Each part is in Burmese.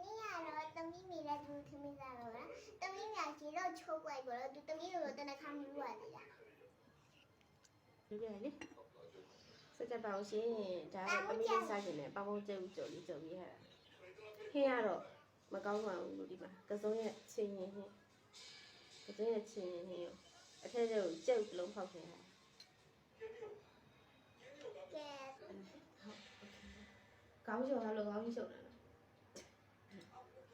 နေ့ကတော့တမီးမိတဲ့သူသမီးသားတော့လားတမီးများကြီးတော့ချုပ်လိုက်ပါတော့သူတမီးတို့တနခါမျိုးရတယ်လား ပြပြလေစကြပါအောင်ရှင်ဒါတော့တမီးလေးစားခြင်းနဲ့ပေါင်းပေါင်းကျုပ်ကြုံလေးဟာဟင်းရတော့မကောင်းပါဘူးလို့ဒီမှာကစုံရဲ့ချင်းရင်ဟင်းကစုံရဲ့ချင်းရင်ဟင်းရောအထက်ကျုပ်ကျုပ်လုံးဖောက်ခဲ့တာ ကဲ ကောင်းရှုံတာလို့ကောင်းကြီးရှုံတာလား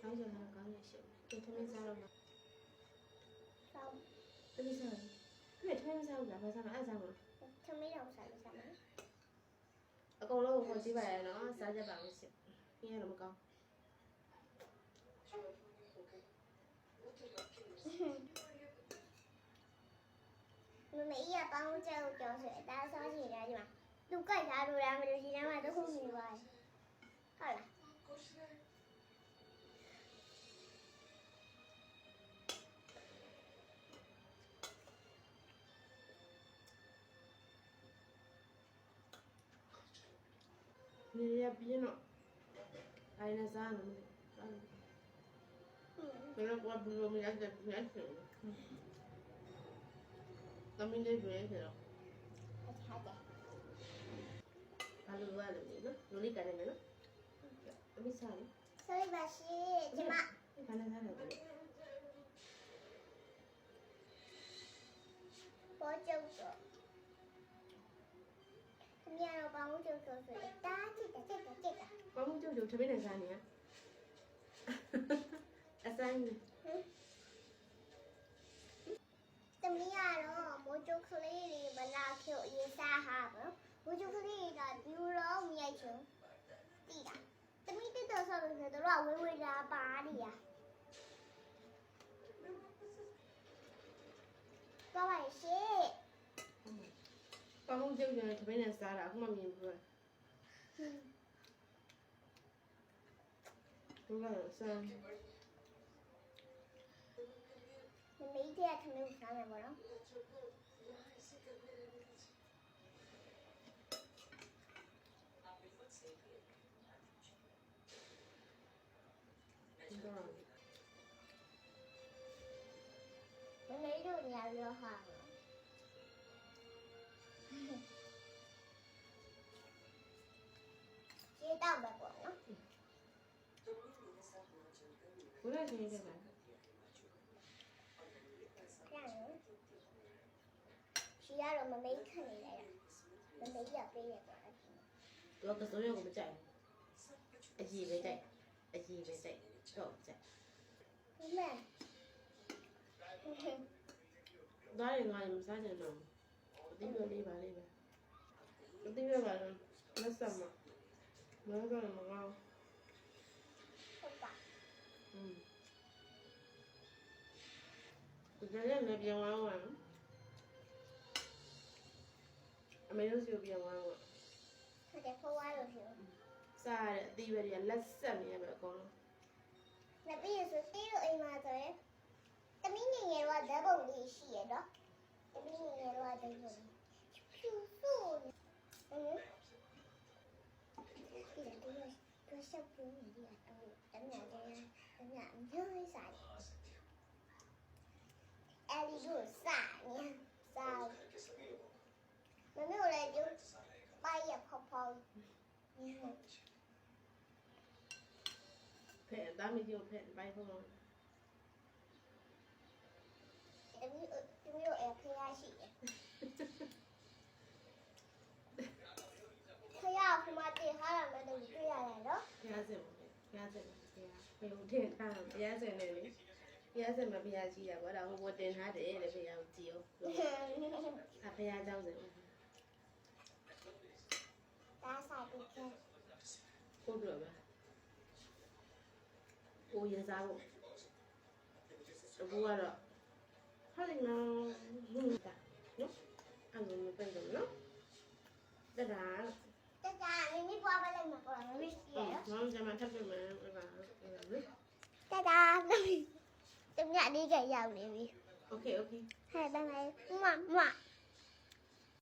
ကောင်းရှုံတာကောင်းကြီးရှုံတယ်သမီးစားတော့မှာ ဆောင်း သမီးစားတယ်သမီးစားဘူးလားဘာစားမအဲ့စားမလား သမီးတော့စားလို့စားမယ် အကုန်လုံးကိုကြည့်ပါရနော်စားကြပါဦးရှင်ဟင်းရတော့မကောင်း မမေကြီးကပေါင်းကျုပ်ကြောဆိုအသားစားချင်တယ်ဒီမှာသူကြိုက်ထားလို့လားမလို့ဒီထဲမှာတစ်ခုမြင်သွားတယ်ဟုတ်လား နေရပြင်းတော့အိုင်နဲ့စားလို့ဘယ်တော့ဘူးလို့မရတဲ့ပြင်းတယ်သမီးလေးတွေဆိုတော့ ဟုတ်တယ် ဘာလို့ရလဲနော်လူလေးကလည်းနော်သမီးစားလေ ဆိုရပါရှိဒီမှာ ဘာနဲ့စားလဲ ပေါ်ကျုပ်တော့သမီးကတော့ပေါင်းကျုပ်ဆိုအသားကြည့်တယ် ကောင်းမှုကျုပ်ကျုပ်သမီးနဲ့စားနေရအဆိုင် သမီးကတော့မိုးကျုပ်ကလေးတွေမလာဖြုတ်ရေးစားဟာပေါ့မိုးကျုပ်ကလေးကဒီလိုမြိုက်ချုံတီးတာသမီးတက်တော့ဆိုလို့ဆိုတော့ဝေးဝေးလာပါနေရသွားပါရှိ ကောင်းမှုကျုပ်ကျုပ်သမီးနဲ့စားတာအခုမှမြင်ဘူးသူကတော့စား မမေးတဲ့သမီးစားမယ်ပေါ့နော် မမေးတို့ညာပြောဟာကျေးတော့ပဲပေါ့နော် ဘယ်လိုချင်းနေလဲ ပြန်ရှိရတော့မမေးခန့်နေလိုက်တာမမေးရပေးရပေါ့ တော့ကစိုးရုံကိုမကြိုက်အကြီးပဲကြိုက်အကြီးပဲကြိုက်တော့ကြိုက် မမေး ဒါရငါမစားကြတော့အတိအလေးပါလေးပဲအတိအပါတော့လက်ဆက်မှာမဟုတ်တော့မကောင်း ဟုတ်ပါ ဒါလည်းမပြောင်းအောင်ပါနော်အမေတို့စီကိုပြောင်းအောင် ဟုတ်တယ်ဖိုးဝါလို့ရှိတယ် စားရတဲ့အသီးပဲတွေကလက်ဆက်နေရပဲအကုန်လုံး ။လက်ပြီးဆိုတီးလို့အိမ်မှာဆိုရင်တမီးငယ်ငယ်တော့ဓာတ်ပုံလေးရှိရတော့တမီးငယ်ငယ်တော့ဓာတ်ပုံဖြူဖြူဟင်းဒီတော့ဆက်ပြနေရတော့တမန်မျိုးဆိုင်အဲ့ဒီလိုစားမမေလည်းကျပိုင်ရဖောက်ဖောက် ဖဲ့သားမကြီးကိုဖဲ့ပိုင်ဖို့ တမီးတို့အဖေရရှိတယ်ခရခမတေးဟာရမယ်တို့တွေ့ရတယ်နော် ဘုရားစင်ဘုရားစင်ဘုရားတင်ထားဘုရားစင်နဲ့လေဘုရားစင်မှာဘုရားကြီးတာဗောဒါဟိုဘတင်ထားတယ်လေဘုရားကိုကြည်အောင်အဘုရားเจ้าစင် ဒါစားပြီးခဲ့ ဟုတ်တယ်ဗျကိုရင်စားဖို့အခုကတော့ဟာလေနော်တာနော်အဲ့လိုမပြတ်တော့နော်တဒါ တကယ်မင်းပွားပါလိုက်မှာပေါ့မင်းရှိရနော် မောင်ကျမထပ်ပြမယ်အဲ့ဒါလေ တကယ်တမီးအလေးကရောက်နေပြီ โอเค ဟဲ့ဘယ်မှာမ